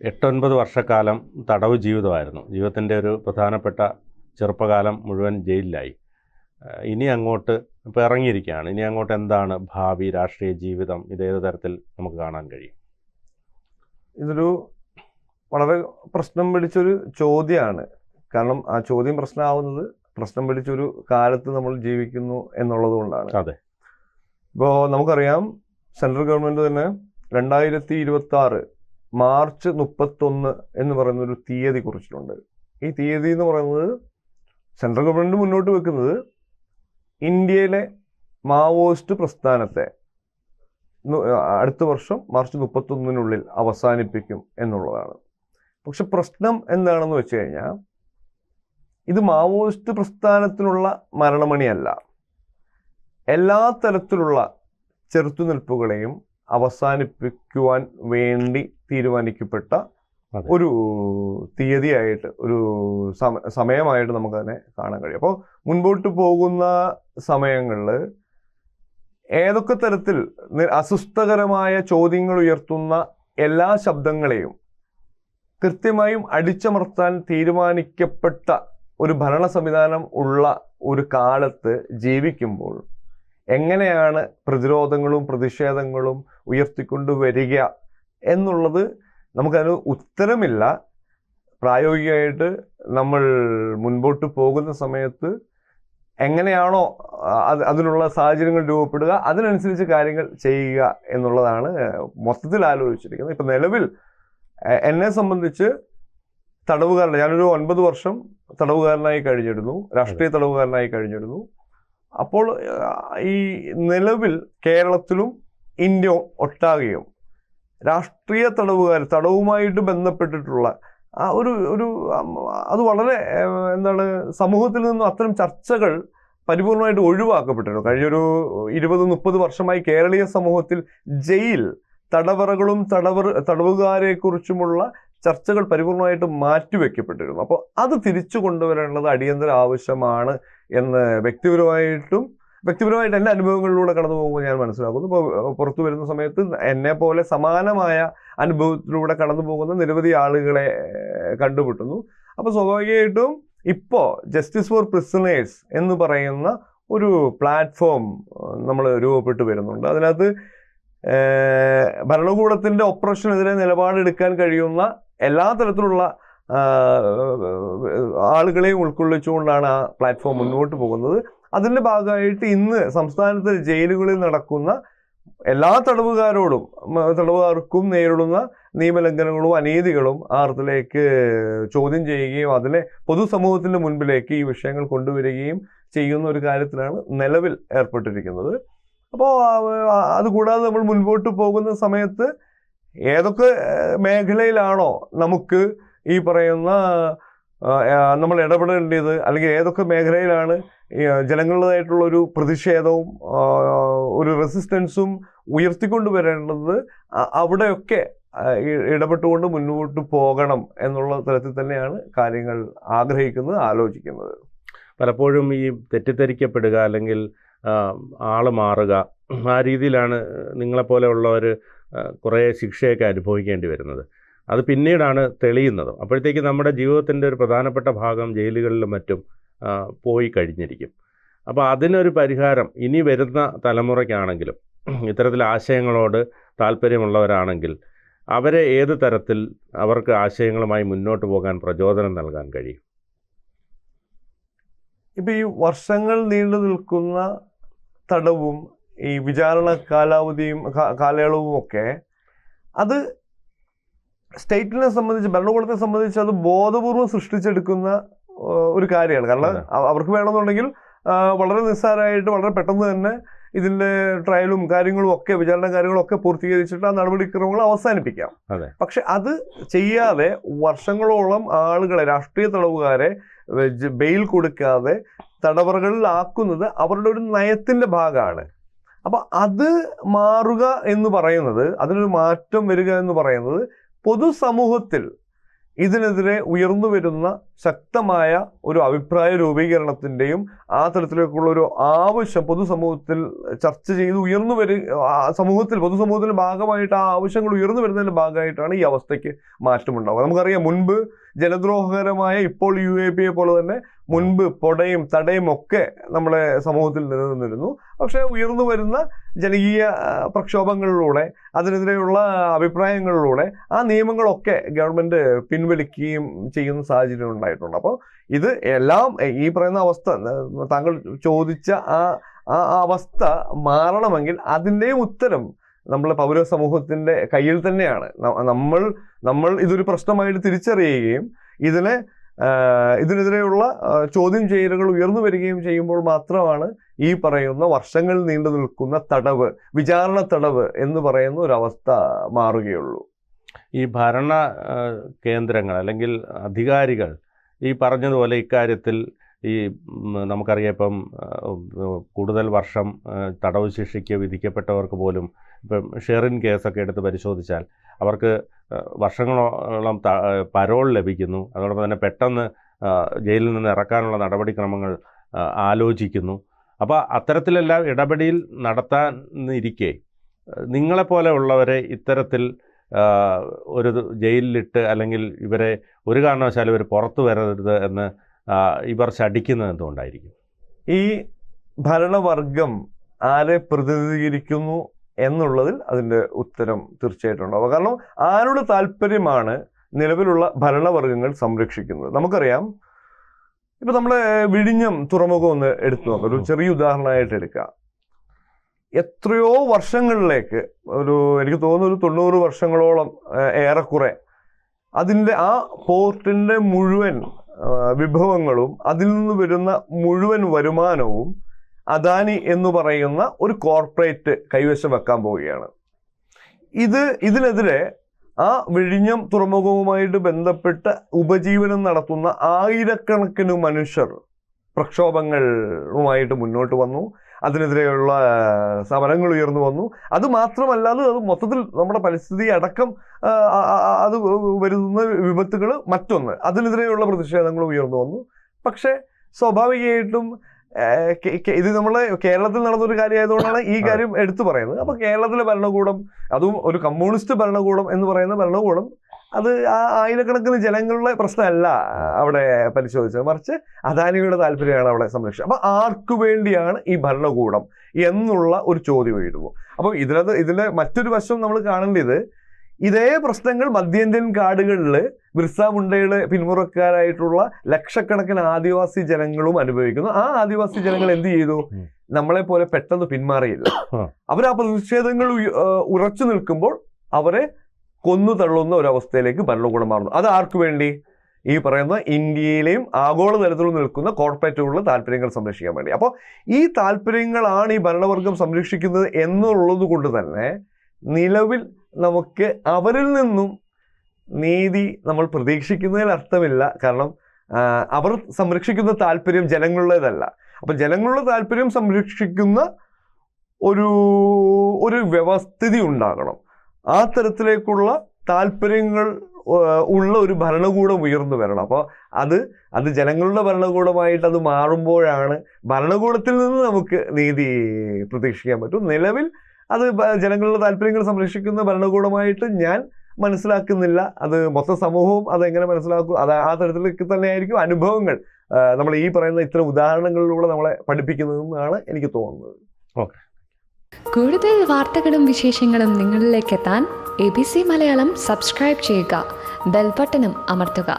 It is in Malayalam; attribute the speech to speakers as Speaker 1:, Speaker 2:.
Speaker 1: 8-9 വർഷക്കാലം തടവ് ജീവിതമായിരുന്നു. ജീവിതത്തിൻ്റെ ഒരു പ്രധാനപ്പെട്ട ചെറുപ്പകാലം മുഴുവൻ ജയിലിലായി. ഇനി അങ്ങോട്ട് ഇപ്പോൾ ഇറങ്ങിയിരിക്കുകയാണ്. ഇനി അങ്ങോട്ട് എന്താണ് ഭാവി, രാഷ്ട്രീയ ജീവിതം, ഇതേത് തരത്തിൽ നമുക്ക് കാണാൻ കഴിയും?
Speaker 2: ഇതൊരു വളരെ പ്രശ്നം പിടിച്ചൊരു ചോദ്യമാണ്. കാരണം ആ ചോദ്യം പ്രശ്നം പിടിച്ചൊരു കാലത്ത് നമ്മൾ ജീവിക്കുന്നു എന്നുള്ളത് കൊണ്ടാണ്.
Speaker 1: അതെ.
Speaker 2: ഇപ്പോൾ നമുക്കറിയാം, സെൻട്രൽ ഗവൺമെന്റ് തന്നെ 2026 മാർച്ച് 31 എന്ന് പറയുന്നൊരു തീയതി കുറിച്ചിട്ടുണ്ട്. ഈ തീയതി എന്ന് പറയുന്നത് സെൻട്രൽ ഗവൺമെന്റ് മുന്നോട്ട് വെക്കുന്നത് ഇന്ത്യയിലെ മാവോയിസ്റ്റ് പ്രസ്ഥാനത്തെ അടുത്ത വർഷം മാർച്ച് 31 അവസാനിപ്പിക്കും എന്നുള്ളതാണ്. പക്ഷെ പ്രശ്നം എന്താണെന്ന് വെച്ച് കഴിഞ്ഞാൽ, ഇത് മാവോയിസ്റ്റ് പ്രസ്ഥാനത്തിനുള്ള മരണമണിയല്ല. എല്ലാ തരത്തിലുള്ള ചെറുത്തുനിൽപ്പുകളെയും അവസാനിപ്പിക്കുവാൻ വേണ്ടി തീരുമാനിക്കപ്പെട്ട ഒരു തീയതിയായിട്ട്, ഒരു സമയമായിട്ട് നമുക്ക് തന്നെ കാണാൻ കഴിയും. അപ്പോൾ മുൻപോട്ട് പോകുന്ന സമയങ്ങളിൽ ഏതൊക്കെ തരത്തിൽ അസ്വസ്ഥകരമായ ചോദ്യങ്ങൾ ഉയർത്തുന്ന എല്ലാ ശബ്ദങ്ങളെയും കൃത്യമായും അടിച്ചമർത്താൻ തീരുമാനിക്കപ്പെട്ട ഒരു ഭരണ സംവിധാനം ഉള്ള ഒരു കാലത്ത് ജീവിക്കുമ്പോൾ എങ്ങനെയാണ് പ്രതിരോധങ്ങളും പ്രതിഷേധങ്ങളും ഉയർത്തിക്കൊണ്ടുവരിക എന്നുള്ളത് നമുക്കതിന് ഉത്തരമില്ല. പ്രായോഗികമായിട്ട് നമ്മൾ മുൻപോട്ട് പോകുന്ന സമയത്ത് എങ്ങനെയാണോ അതിനുള്ള സാഹചര്യങ്ങൾ രൂപപ്പെടുക, അതിനനുസരിച്ച് കാര്യങ്ങൾ ചെയ്യുക എന്നുള്ളതാണ് മൊത്തത്തിൽ ആലോചിച്ചിരിക്കുന്നത്. ഇപ്പം നിലവിൽ എന്നെ സംബന്ധിച്ച് തടവുകാരൻ, ഞാനൊരു 9 വർഷം തടവുകാരനായി കഴിഞ്ഞിരുന്നു, രാഷ്ട്രീയ തടവുകാരനായി കഴിഞ്ഞിരുന്നു. അപ്പോൾ ഈ നിലവിൽ കേരളത്തിലും ഇന്ത്യ ഒട്ടാകെയും രാഷ്ട്രീയ തടവുമായിട്ട് ബന്ധപ്പെട്ടിട്ടുള്ള ആ ഒരു അത് വളരെ സമൂഹത്തിൽ നിന്നും അത്തരം ചർച്ചകൾ പരിപൂർണമായിട്ട് ഒഴിവാക്കപ്പെട്ടിരുന്നു. കഴിഞ്ഞൊരു 20-30 വർഷമായി കേരളീയ സമൂഹത്തിൽ ജയിൽ, തടവറകളും തടവുകാരെ കുറിച്ചുമുള്ള ചർച്ചകൾ പരിപൂർണമായിട്ട് മാറ്റിവെക്കപ്പെട്ടിരുന്നു. അപ്പോൾ അത് തിരിച്ചു കൊണ്ടുവരേണ്ടത് അടിയന്തര ആവശ്യമാണ് എന്ന് വ്യക്തിപരമായിട്ട് എൻ്റെ അനുഭവങ്ങളിലൂടെ കടന്നു പോകുമ്പോൾ ഞാൻ മനസ്സിലാക്കുന്നു. ഇപ്പോൾ പുറത്തു വരുന്ന സമയത്ത് എന്നെ പോലെ സമാനമായ അനുഭവത്തിലൂടെ കടന്നു പോകുന്ന നിരവധി ആളുകളെ കണ്ടുമുട്ടുന്നു. അപ്പോൾ സ്വാഭാവികമായിട്ടും ഇപ്പോൾ ജസ്റ്റിസ് ഫോർ പ്രിസണേഴ്സ് എന്ന് പറയുന്ന ഒരു പ്ലാറ്റ്ഫോം നമ്മൾ രൂപപ്പെട്ടു വരുന്നുണ്ട്. അതിനകത്ത് ഭരണകൂടത്തിൻ്റെ ഓപ്പറേഷനെതിരെ നിലപാടെടുക്കാൻ കഴിയുന്ന എല്ലാ തരത്തിലുള്ള ആളുകളെയും ഉൾക്കൊള്ളിച്ചുകൊണ്ടാണ് ആ പ്ലാറ്റ്ഫോം മുന്നോട്ട് പോകുന്നത്. അതിൻ്റെ ഭാഗമായിട്ട് ഇന്ന് സംസ്ഥാനത്തെ ജയിലുകളിൽ നടക്കുന്ന എല്ലാ തടവുകാർക്കും നേരിടുന്ന നിയമലംഘനങ്ങളും അനീതികളും ആർത്തിലേക്ക് ചോദ്യം ചെയ്യുകയും അതിനെ പൊതുസമൂഹത്തിൻ്റെ മുൻപിലേക്ക് ഈ വിഷയങ്ങൾ കൊണ്ടുവരികയും ചെയ്യുന്ന ഒരു കാര്യത്തിലാണ് നിലവിൽ ഏർപ്പെട്ടിരിക്കുന്നത്. അപ്പോൾ അതുകൂടാതെ നമ്മൾ മുൻപോട്ട് പോകുന്ന സമയത്ത് ഏതൊക്കെ മേഖലയിലാണോ നമുക്ക് ഈ പറയുന്ന നമ്മൾ ഇടപെടേണ്ടത്, അല്ലെങ്കിൽ ഏതൊക്കെ മേഖലയിലാണ് ജനങ്ങളുടേതായിട്ടുള്ള ഒരു പ്രതിഷേധവും ഒരു റെസിസ്റ്റൻസും ഉയർത്തിക്കൊണ്ടുവരേണ്ടത്, അവിടെയൊക്കെ ഇടപെട്ടുകൊണ്ട് മുന്നോട്ട് പോകണം എന്നുള്ള തരത്തിൽ തന്നെയാണ് കാര്യങ്ങൾ ആഗ്രഹിക്കുന്നത്, ആലോചിക്കുന്നത്.
Speaker 1: പലപ്പോഴും ഈ തെറ്റിദ്ധരിക്കപ്പെടുക അല്ലെങ്കിൽ ആള് മാറുക, ആ രീതിയിലാണ് നിങ്ങളെപ്പോലെയുള്ളവർ കുറേ ശിക്ഷയൊക്കെ അനുഭവിക്കേണ്ടി വരുന്നത്. അത് പിന്നീടാണ് തെളിയുന്നത്. അപ്പോഴത്തേക്ക് നമ്മുടെ ജീവിതത്തിൻ്റെ ഒരു പ്രധാനപ്പെട്ട ഭാഗം ജയിലുകളിലും മറ്റും പോയി കഴിഞ്ഞിരിക്കും. അപ്പോൾ അതിനൊരു പരിഹാരം ഇനി വരുന്ന തലമുറയ്ക്കാണെങ്കിലും ഇത്തരത്തിൽ ആശയങ്ങളോട് താല്പര്യമുള്ളവരാണെങ്കിൽ അവരെ ഏത് തരത്തിൽ അവർക്ക് ആശയങ്ങളുമായി മുന്നോട്ട് പോകാൻ പ്രചോദനം നൽകാൻ കഴിയും?
Speaker 2: ഇപ്പം ഈ വർഷങ്ങൾ നീണ്ടു നിൽക്കുന്ന തടവും ഈ വിചാരണ കാലയളവും ഒക്കെ അത് സ്റ്റേറ്റിനെ സംബന്ധിച്ച്, ഭരണകൂടത്തെ സംബന്ധിച്ച് അത് ബോധപൂർവം സൃഷ്ടിച്ചെടുക്കുന്ന ഒരു കാര്യമാണ്. കാരണം അവർക്ക് വേണമെന്നുണ്ടെങ്കിൽ വളരെ നിസ്സാരമായിട്ട് വളരെ പെട്ടെന്ന് തന്നെ ഇതിൻ്റെ ട്രയലും കാര്യങ്ങളും ഒക്കെ, വിചാരണ കാര്യങ്ങളും ഒക്കെ പൂർത്തീകരിച്ചിട്ട് ആ നടപടിക്രമങ്ങൾ അവസാനിപ്പിക്കാം. പക്ഷെ അത് ചെയ്യാതെ വർഷങ്ങളോളം ആളുകളെ, രാഷ്ട്രീയ തടവുകാരെ ബെയിൽ കൊടുക്കാതെ തടവറകളിൽ ആക്കുന്നത് അവരുടെ ഒരു നയത്തിൻ്റെ ഭാഗമാണ്. അപ്പൊ അത് മാറുക എന്ന് പറയുന്നത്, അതിനൊരു മാറ്റം വരിക എന്ന് പറയുന്നത് പൊതുസമൂഹത്തിൽ ഇതിനെതിരെ ഉയർന്നു വരുന്ന ശക്തമായ ഒരു അഭിപ്രായ രൂപീകരണത്തിൻ്റെയും ആ തരത്തിലേക്കുള്ള ഒരു ആവശ്യം പൊതുസമൂഹത്തിൽ ചർച്ച ചെയ്ത് പൊതുസമൂഹത്തിന്റെ ഭാഗമായിട്ട് ആ ആവശ്യങ്ങൾ ഉയർന്നു വരുന്നതിന്റെ ഭാഗമായിട്ടാണ് ഈ അവസ്ഥയ്ക്ക് മാറ്റമുണ്ടാവുക. നമുക്കറിയാം, മുൻപ് ജലദ്രോഹകരമായ ഇപ്പോൾ UAP പോലെ തന്നെ മുൻപ് പൊടയും തടയും ഒക്കെ നമ്മളെ സമൂഹത്തിൽ നിലനിന്നിരുന്നു. പക്ഷെ ഉയർന്നു വരുന്ന ജനകീയ പ്രക്ഷോഭങ്ങളിലൂടെ, അതിനെതിരെയുള്ള അഭിപ്രായങ്ങളിലൂടെ ആ നിയമങ്ങളൊക്കെ ഗവൺമെന്റ് പിൻവലിക്കുകയും ചെയ്യുന്ന സാഹചര്യം ഉണ്ടായിട്ടുണ്ട്. അപ്പോൾ ഇത് എല്ലാം ഈ പറയുന്ന അവസ്ഥ, താങ്കൾ ചോദിച്ച ആ അവസ്ഥ മാറണമെങ്കിൽ അതിൻ്റെയും ഉത്തരം നമ്മളെ പൗരസമൂഹത്തിന്റെ കയ്യിൽ തന്നെയാണ്. നമ്മൾ ഇതൊരു പ്രശ്നമായിട്ട് തിരിച്ചറിയുകയും ഇതിനെതിരെയുള്ള ചോദ്യം ചെയ്യലുകൾ ഉയർന്നു വരികയും ചെയ്യുമ്പോൾ മാത്രമാണ് ഈ പറയുന്ന വർഷങ്ങൾ നീണ്ടു നിൽക്കുന്ന തടവ്, വിചാരണ തടവ് എന്ന് പറയുന്ന ഒരവസ്ഥ മാറുകയുള്ളൂ.
Speaker 1: ഈ ഭരണ കേന്ദ്രങ്ങൾ അല്ലെങ്കിൽ അധികാരികൾ ഈ പറഞ്ഞതുപോലെ ഇക്കാര്യത്തിൽ നമുക്കറിയാം, ഇപ്പം കൂടുതൽ വർഷം തടവ് ശിക്ഷയ്ക്ക് വിധിക്കപ്പെട്ടവർക്ക് പോലും ഇപ്പം ഷെറിൻ കേസൊക്കെ എടുത്ത് പരിശോധിച്ചാൽ അവർക്ക് വർഷങ്ങളോളം പരോൾ ലഭിക്കുന്നു. അതോടൊപ്പം തന്നെ പെട്ടെന്ന് ജയിലിൽ നിന്ന് ഇറക്കാനുള്ള നടപടിക്രമങ്ങൾ ആലോചിക്കുന്നു. അപ്പോൾ അത്തരത്തിലെല്ലാം ഇടപെടൽ നടത്താനിരിക്കെ നിങ്ങളെപ്പോലെ ഉള്ളവരെ ഇത്തരത്തിൽ ഒരു ജയിലിലിട്ട് അല്ലെങ്കിൽ ഇവരെ ഒരു കാരണവശാലും ഇവർ പുറത്തു വരരുത് എന്ന് ഇവർ ശഠിക്കുന്നത് എന്തുകൊണ്ടായിരിക്കും?
Speaker 2: ഈ ഭരണവർഗം ആരെ പ്രതിനിധീകരിക്കുന്നു എന്നുള്ളതിൽ അതിൻ്റെ ഉത്തരം തീർച്ചയായിട്ടും ഉണ്ടാവും. കാരണം ആരുടെ താല്പര്യമാണ് നിലവിലുള്ള ഭരണവർഗങ്ങൾ സംരക്ഷിക്കുന്നത്? നമുക്കറിയാം, ഇപ്പം നമ്മളെ വിഴിഞ്ഞം തുറമുഖം ഒന്ന് എടുത്തു നോക്കാം, ഒരു ചെറിയ ഉദാഹരണമായിട്ട് എടുക്കാം. എത്രയോ വർഷങ്ങളിലേക്ക്, എനിക്ക് തോന്നുന്നു ഒരു 90 വർഷങ്ങളോളം ഏറെക്കുറെ അതിൻ്റെ ആ പോർട്ടിൻ്റെ മുഴുവൻ വിഭവങ്ങളും അതിൽ നിന്ന് വരുന്ന മുഴുവൻ വരുമാനവും അദാനി എന്ന് പറയുന്ന ഒരു കോർപ്പറേറ്റ് കൈവശം വെക്കാൻ പോവുകയാണ്. ഇതിനെതിരെ ആ വിഴിഞ്ഞം തുറമുഖവുമായിട്ട് ബന്ധപ്പെട്ട് ഉപജീവനം നടത്തുന്ന ആയിരക്കണക്കിന് മനുഷ്യർ പ്രക്ഷോഭങ്ങളുമായിട്ട് മുന്നോട്ട് വന്നു. അതിനെതിരെയുള്ള സമരങ്ങൾ ഉയർന്നു വന്നു. അത് മാത്രമല്ലാതെ അത് മൊത്തത്തിൽ നമ്മുടെ പരിസ്ഥിതി അടക്കം അത് വരുന്ന വിപത്തുകൾ മറ്റൊന്ന്, അതിനെതിരെയുള്ള പ്രതിഷേധങ്ങൾ ഉയർന്നു വന്നു. പക്ഷേ സ്വാഭാവികമായിട്ടും ഇത് നമ്മളെ കേരളത്തിൽ നടന്നൊരു കാര്യമായതുകൊണ്ടാണ് ഈ കാര്യം എടുത്തു പറയുന്നത്. അപ്പൊ കേരളത്തിലെ ഭരണകൂടം, അതും ഒരു കമ്മ്യൂണിസ്റ്റ് ഭരണകൂടം എന്ന് പറയുന്ന ഭരണകൂടം, അത് ആ ആയിരക്കണക്കിന് ജനങ്ങളുടെ പ്രശ്നമല്ല അവിടെ പരിശോധിച്ചത്, മറിച്ച് അദാനിയുടെ താല്പര്യമാണ് അവിടെ സംരക്ഷിച്ചത്. അപ്പൊ ആർക്കു വേണ്ടിയാണ് ഈ ഭരണകൂടം എന്നുള്ള ഒരു ചോദ്യം ഉയരുന്നു. അപ്പൊ ഇതിലെ മറ്റൊരു വശം നമ്മൾ കാണേണ്ടത്, ഇതേ പ്രശ്നങ്ങൾ മധ്യേന്ത്യൻ കാടുകളിൽ ബിർസ മുണ്ടയുടെ പിന്മുറക്കാരായിട്ടുള്ള ലക്ഷക്കണക്കിന് ആദിവാസി ജനങ്ങളും അനുഭവിക്കുന്നു. ആ ആദിവാസി ജനങ്ങൾ എന്ത് ചെയ്തു? നമ്മളെ പോലെ പെട്ടെന്ന് പിന്മാറിയില്ല. അവർ ആ പ്രതിഷേധങ്ങൾ ഉറച്ചു നിൽക്കുമ്പോൾ അവരെ കൊന്നു തള്ളുന്ന ഒരവസ്ഥയിലേക്ക് ഭരണകൂടം മാറുന്നു. അത് ആർക്കു വേണ്ടി? ഈ പറയുന്ന ഇന്ത്യയിലെയും ആഗോളതലത്തിലും നിൽക്കുന്ന കോർപ്പറേറ്റുകളുടെ താല്പര്യങ്ങൾ സംരക്ഷിക്കാൻ വേണ്ടി. അപ്പോൾ ഈ താല്പര്യങ്ങളാണ് ഈ ഭരണവർഗം സംരക്ഷിക്കുന്നത് എന്നുള്ളത് കൊണ്ട് തന്നെ നിലവിൽ നമുക്ക് അവരിൽ നിന്നും നീതി നമ്മൾ പ്രതീക്ഷിക്കുന്നതിൽ അർത്ഥമില്ല. കാരണം അവർ സംരക്ഷിക്കുന്ന താല്പര്യം ജനങ്ങളുടേതല്ല. അപ്പം ജനങ്ങളുടെ താല്പര്യം സംരക്ഷിക്കുന്ന ഒരു വ്യവസ്ഥിതി ഉണ്ടാകണം. ആ തരത്തിലേക്കുള്ള താല്പര്യങ്ങൾ ഉള്ള ഒരു ഭരണകൂടം ഉയർന്നു വരണം. അപ്പോൾ അത് ജനങ്ങളുടെ ഭരണകൂടമായിട്ട് അത് മാറുമ്പോഴാണ് ഭരണകൂടത്തിൽ നിന്ന് നമുക്ക് നീതി പ്രതീക്ഷിക്കാൻ പറ്റും. നിലവിൽ അത് ജനങ്ങളുടെ താല്പര്യങ്ങൾ സംരക്ഷിക്കുന്ന ഭരണകൂടമായിട്ട് ഞാൻ മനസ്സിലാക്കുന്നില്ല. അത് മൊത്തം സമൂഹവും അതെങ്ങനെ മനസ്സിലാക്കും, അത് ആ തരത്തിലേക്ക് തന്നെയായിരിക്കും അനുഭവങ്ങൾ നമ്മൾ ഈ പറയുന്ന ഇത്തരം ഉദാഹരണങ്ങളിലൂടെ നമ്മളെ പഠിപ്പിക്കുന്നതെന്നാണ് എനിക്ക് തോന്നുന്നത്.
Speaker 1: ഓക്കെ,
Speaker 3: കൂടുതൽ വാർത്തകളും വിശേഷങ്ങളും നിങ്ങളിലേക്ക് എത്താൻ ABC മലയാളം സബ്സ്ക്രൈബ് ചെയ്യുക, ബെൽ ബട്ടണും അമർത്തുക.